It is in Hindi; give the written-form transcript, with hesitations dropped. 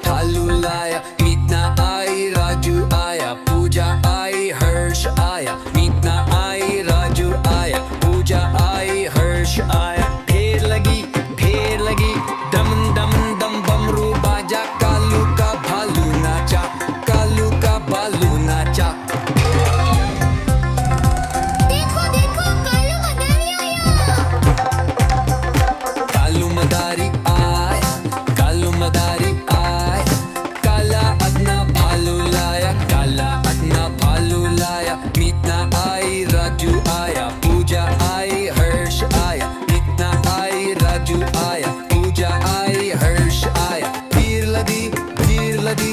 भालू लाया, मीतना आई राजू आया, पूजा आई हर्ष आया, मीतना आई राजू आया, पूजा आई हर्ष आया। ढेर लगी दम दम दम बमरू बाजा, कालू का भालू नाचा, कालू का भालू नाचा। देखो देखो कालू मदारी आया। कालू मदारी आय, कालू मदारी आय, काला अपना भालू लाया, काला अपना भालू लाया, मीतना आई राजू आया, पूजा आई हर्ष आया, मीतना आई राजू आया, पूजा आई हर्ष आया। भीड़ लगी